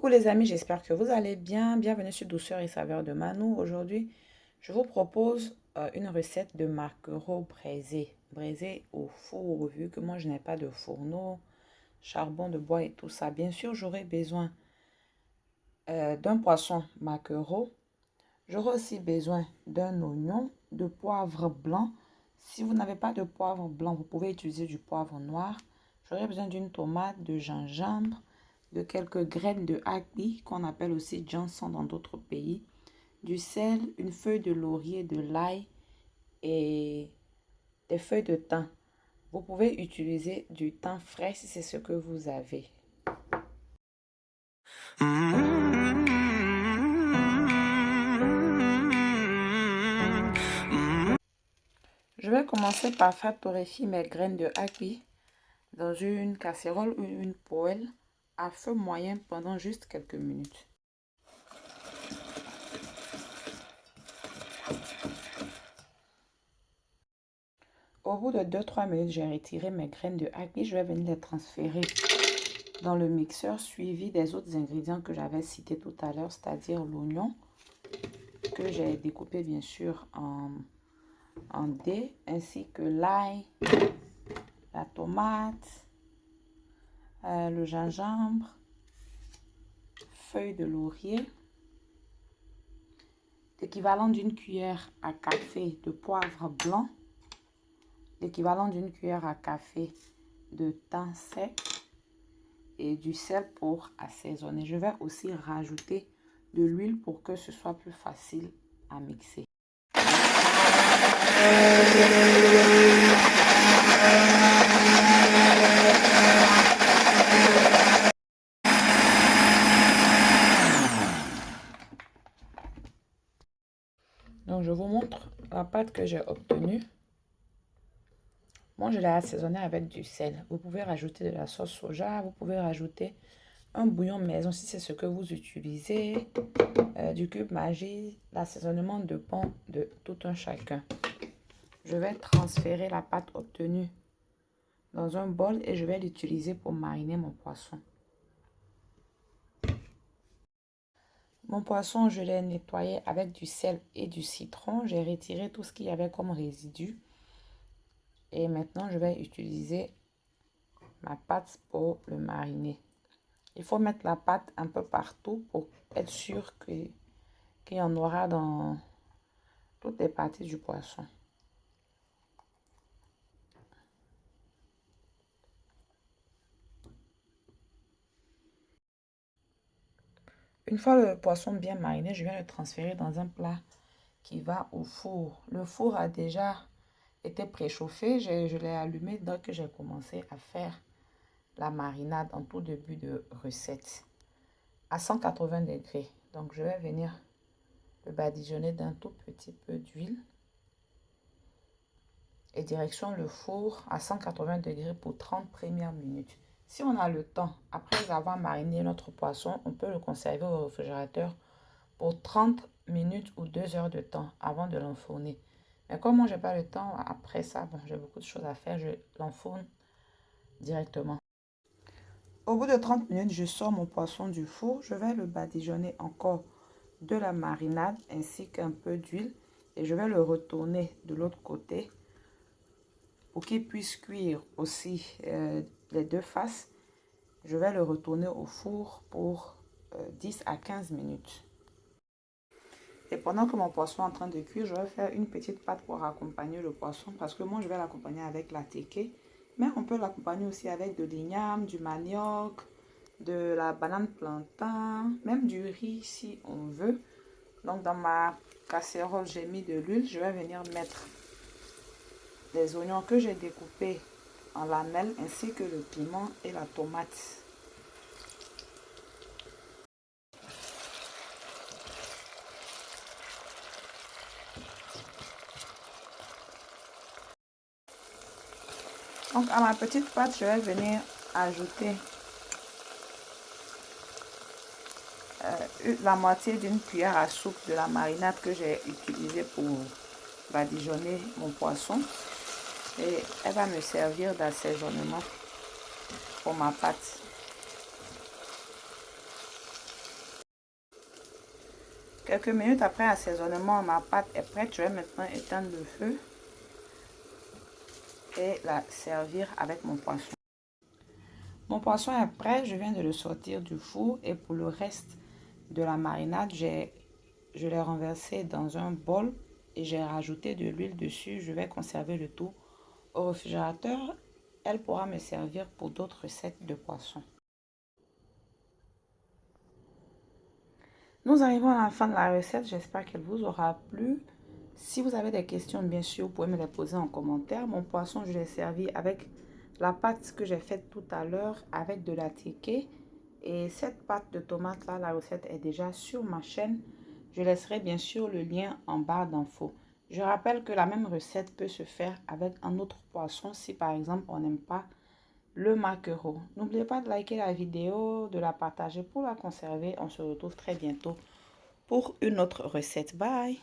Coucou les amis, j'espère que vous allez bien. Bienvenue sur Douceur et Saveur de Manou. Aujourd'hui, je vous propose une recette de maquereau braisé. Braisé au four, vu que moi je n'ai pas de fourneau, charbon de bois et tout ça. Bien sûr, j'aurai besoin d'un poisson maquereau. J'aurai aussi besoin d'un oignon, de poivre blanc. Si vous n'avez pas de poivre blanc, vous pouvez utiliser du poivre noir. J'aurai besoin d'une tomate, de gingembre, de quelques graines de api, qu'on appelle aussi Johnson dans d'autres pays, du sel, une feuille de laurier, de l'ail et des feuilles de thym. Vous pouvez utiliser du thym frais si c'est ce que vous avez. Je vais commencer par faire torréfier mes graines de api dans une casserole ou une poêle à feu moyen pendant juste quelques minutes. Au bout de 2-3 minutes, j'ai retiré mes graines de api. Je vais venir les transférer dans le mixeur suivi des autres ingrédients que j'avais cités tout à l'heure, c'est-à-dire l'oignon que j'ai découpé bien sûr en dés, ainsi que l'ail, la tomate, le gingembre, feuilles de laurier, l'équivalent d'une cuillère à café de poivre blanc, l'équivalent d'une cuillère à café de thym sec et du sel pour assaisonner. Je vais aussi rajouter de l'huile pour que ce soit plus facile à mixer. Donc je vous montre la pâte que j'ai obtenue. Moi, je l'ai assaisonnée avec du sel. Vous pouvez rajouter de la sauce soja, vous pouvez rajouter un bouillon maison si c'est ce que vous utilisez, du cube Maggi, l'assaisonnement dépend de tout un chacun. Je vais transférer la pâte obtenue dans un bol et je vais l'utiliser pour mariner mon poisson. Mon poisson, je l'ai nettoyé avec du sel et du citron. J'ai retiré tout ce qu'il y avait comme résidu. Et maintenant, je vais utiliser ma pâte pour le mariner. Il faut mettre la pâte un peu partout pour être sûr qu'il y en aura dans toutes les parties du poisson. Une fois le poisson bien mariné, je vais le transférer dans un plat qui va au four. Le four a déjà été préchauffé. Je l'ai allumé dès que j'ai commencé à faire la marinade en tout début de recette à 180 degrés. Donc, je vais venir le badigeonner d'un tout petit peu d'huile et direction le four à 180 degrés pour 30 premières minutes. Si on a le temps, après avoir mariné notre poisson, on peut le conserver au réfrigérateur pour 30 minutes ou 2 heures de temps avant de l'enfourner. Mais comme moi, je n'ai pas le temps, après ça, bon, j'ai beaucoup de choses à faire, je l'enfourne directement. Au bout de 30 minutes, je sors mon poisson du four. Je vais le badigeonner encore de la marinade ainsi qu'un peu d'huile. Et je vais le retourner de l'autre côté pour qu'il puisse cuire aussi les deux faces. Je vais le retourner au four pour 10 à 15 minutes. Et pendant que mon poisson est en train de cuire, je vais faire une petite pâte pour accompagner le poisson. Parce que moi, je vais l'accompagner avec la teke. Mais on peut l'accompagner aussi avec de l'igname, du manioc, de la banane plantain, même du riz si on veut. Donc dans ma casserole, j'ai mis de l'huile. Je vais venir mettre les oignons que j'ai découpés en lamelles ainsi que le piment et la tomate. Donc à ma petite pâte, je vais venir ajouter la moitié d'une cuillère à soupe de la marinade que j'ai utilisée pour badigeonner mon poisson. Et elle va me servir d'assaisonnement pour ma pâte. Quelques minutes après assaisonnement, ma pâte est prête. Je vais maintenant éteindre le feu et la servir avec mon poisson. Mon poisson est prêt, je viens de le sortir du four et pour le reste de la marinade, je l'ai renversé dans un bol et j'ai rajouté de l'huile dessus. Je vais conserver le tout au réfrigérateur. Elle pourra me servir pour d'autres recettes de poisson. Nous arrivons à la fin de la recette, j'espère qu'elle vous aura plu. Si vous avez des questions, bien sûr, vous pouvez me les poser en commentaire. Mon poisson, je l'ai servi avec la pâte que j'ai faite tout à l'heure avec de la tiquée. Et cette pâte de tomate là, la recette est déjà sur ma chaîne. Je laisserai bien sûr le lien en barre d'infos. Je rappelle que la même recette peut se faire avec un autre poisson si par exemple on n'aime pas le maquereau. N'oubliez pas de liker la vidéo, de la partager pour la conserver. On se retrouve très bientôt pour une autre recette. Bye!